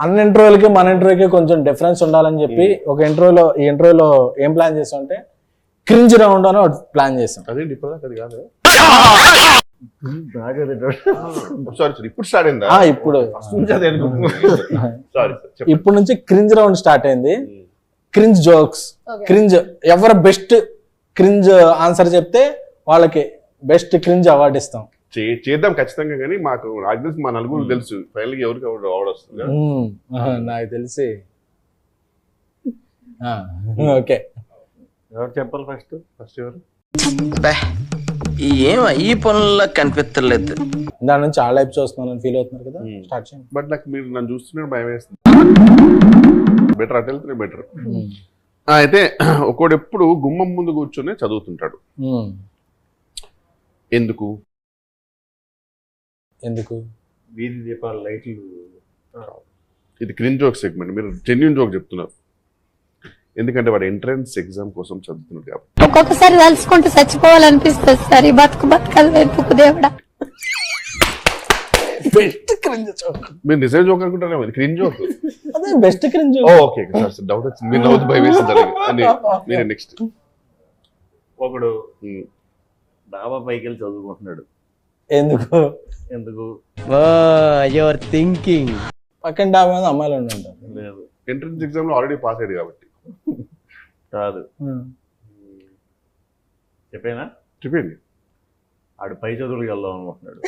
అన్ని ఇంటర్వ్యూలకి మన ఇంటర్వ్యూకి కొంచెం డిఫరెన్స్ ఉండాలని చెప్పి ఒక ఈ ఇంటర్వ్యూలో ఏం ప్లాన్ చేసాం అంటే క్రింజ్ రౌండ్ అని ఒకటి ప్లాన్ చేసాం. అదేంటి ఇప్పుడు అది కాదు. ఇప్పుడు స్టార్ట్ అయిందా? ఇప్పుడు సారీ ఇప్పుడు నుంచి క్రింజ్ రౌండ్ స్టార్ట్ అయింది. క్రింజ్ జోక్స్, క్రింజ్ ఎవరు బెస్ట్ క్రింజ్ ఆన్సర్ చెప్తే వాళ్ళకి బెస్ట్ క్రింజ్ అవార్డు ఇస్తాం. చేద్దాం ఖచ్చితంగా. కానీ మాకు నాకు తెలిసి మా నలుగురు తెలుసు ఫైనల్ ఎవరికి అవార్డు వస్తుంది. నాకు తెలిసి ఓకే ఎవరు చెప్పాలి ఫస్ట్ ఎవరు? ఏం ఈ పనుల్లో కనిపించలేదు. దాని నుంచి ఆ లైఫ్ చూస్తున్నాను ఫీల్ అవుతున్నారు కదా, స్టార్ట్ చేయండి. బట్ నాకు మీరు నన్ను చూస్తున్నారు భయం వేస్తుంది. బెటర్ అటు వెళ్తే బెటర్. అయితే ఒకడు ఎప్పుడు గుమ్మం ముందు కూర్చొని చదువుతుంటాడు. ఎందుకు వీధి దీపాల లైట్లు. ఇది క్రింజ్ జోక్ సెగ్మెంట్. మీరు జెన్యూన్ జోక్ చెప్తున్నారు. ఎందుకంటే వాడు ఎంట్రన్స్ ఎగ్జామ్ కోసం చదువుతున్నాడు కాబట్టి. ఒక్కొక్కసారి తలుచుకుంటూ చచ్చిపోవాలనిపిస్తుంది సార్. ఈ బతుకలు వెతుకు దేవుడా. Best cringe joke. మీరు నిజం జోక్ అనుకుంటారా? క్రింజ్ జోక్ అదే best cringe. Okay sir doubt వచ్చింది. మీరు నవ్వుతూ భయం వేసింది. మీరు నెక్స్ట్. ఒకడు డాబా పైకి వెళ్ళి చదువుకుంటున్నాడు. ఎందుకు యువర్ థింకింగ్. పక్కన డాబా మీద అమ్మాయిలు ఉంటారు. లేదు, ఎంట్రన్స్ ఎగ్జామ్ లో ఆల్రెడీ పాస్ అయ్యాడు కాబట్టి. కాదు, చెప్పేనా? చెప్పండి. ఆడు పై చదువులకు వెళ్దాం అనుకుంటున్నాడు.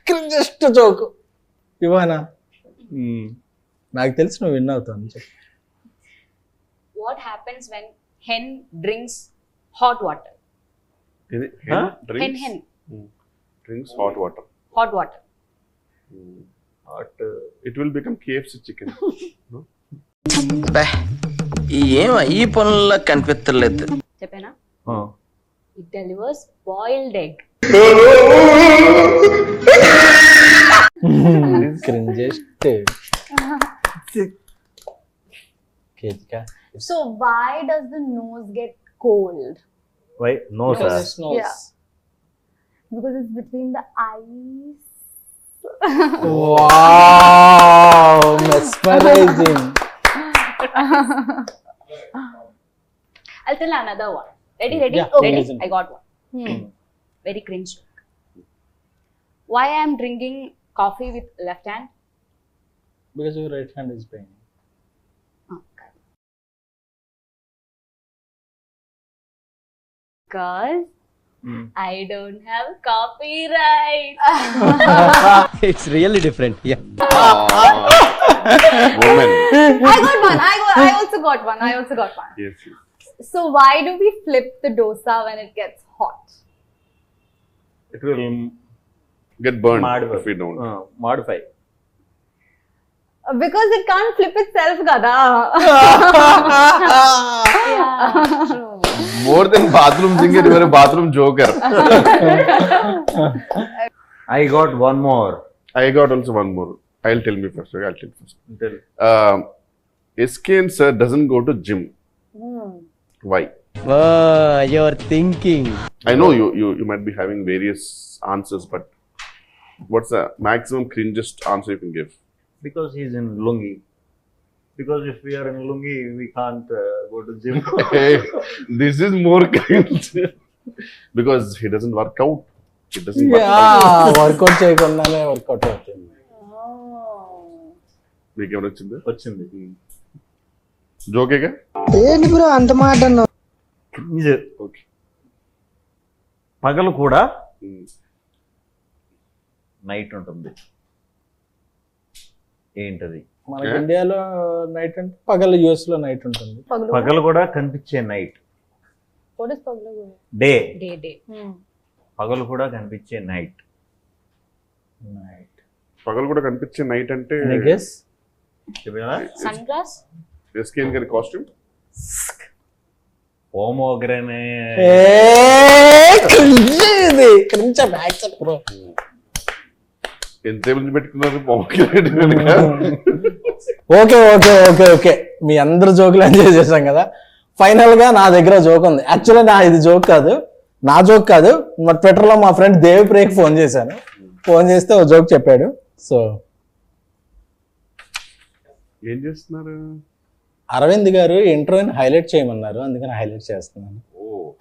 క్రింజెస్ట్ జోక్ ఇవానా? నాకు తెలిసి నువ్వు విన్ అవుతావు. What happens when hen drinks hot water? ఇది Hen drinks hot water. hot water. It will become KFC chicken. No? ఏం ఈ పనుల్లో కనిపించలేదు. చెప్పేనా? It delivers boiled egg. Cringiest. So why does the nose get cold? Why? No, sir. Yeah. Because it's between the eyes. Wow, mesmerizing. I'll tell another one. Ready? Yeah, Ready? listen. I got one. Very cringe joke. Why I am drinking coffee with left hand? Because your right hand is paining. Because I don't have copyright. It's really different. Woman. I also got one. Yes. So why do we flip the dosa when it gets hot? It will Get burned Modify. if we don't. Modify. Because it can't flip itself, gada. More than bathroom singer, you are a bathroom joker. I got one more. I got also one more. I'll tell me first. Okay, I'll tell you first. Tell. SK sir doesn't go to gym. Why? Your thinking. I know you might be having various answers, but what's the maximum cringest answer you can give? Because he's in lungi. Because if we are in lungi, we can't go to gym. Hey, this is more cringe. Because he doesn't work out. He doesn't work out. Work out చేయకుండానే work out అవుతుంది. మీకు ఏమైనా వచ్చింది? వచ్చింది. జోకేగా? ఏంటి bro అంత మాట అన్నావు? ఓకే. పగలు కూడా నైట్ ఉంటుంది. ఏంటది? మనకి ఇండియాలో నైట్ అంటే పగలు, యుఎస్ లో నైట్ ఉంటుంది. పగలు కూడా కనిపించే night. What is paglu? Day. Day. పగలు కూడా కనిపించే నైట్. పగలు కూడా కనిపించే నైట్ అంటే గెస్. చెప్పారా? Sunglass? SK గారి కాస్ట్యూమ్. పోమోగ్రనే. ఇది క్రింజ్ యాక్షన్ బ్రో. ఎంతసేపు నుంచి పెట్టుకున్నారు పోమోగ్రనేట్ కనుక. ఓకే మీ అందరు జోకులు ఎంజాయ్ చేశాం కదా. ఫైనల్ గా నా దగ్గర జోక్ ఉంది. యాక్చువల్లీ ఇది జోక్ కాదు, నా జోక్ కాదు. మా ట్విట్టర్ లో మా ఫ్రెండ్ దేవిప్రియకి ఫోన్ చేశాను. ఫోన్ చేస్తే ఒక జోక్ చెప్పాడు. సో ఏం చేస్తున్నారు? అరవింద్ గారు ఇంట్రోని హైలైట్ చేయమన్నారు, అందుకని హైలైట్ చేస్తున్నాను. ఓ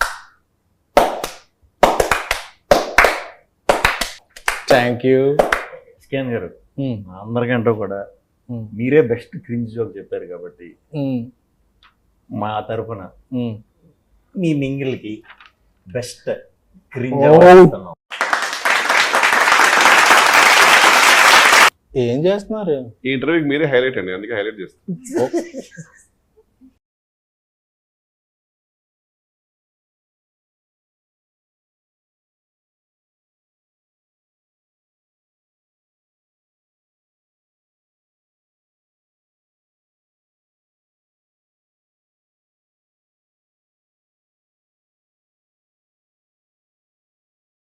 థ్యాంక్ యూ. స్కాన్ గారు అందరికంటే కూడా మీరే బెస్ట్ క్రింజ్ జోక్ చెప్పారు కాబట్టి మా తరఫున మీ మింగిల్కి బెస్ట్ క్రింజ్ ఇస్తున్నాం. ఏం చేస్తున్నారు? ఈ ఇంటర్వ్యూకి మీరే హైలైట్ అండి, అందుకే హైలైట్ చేస్తాను.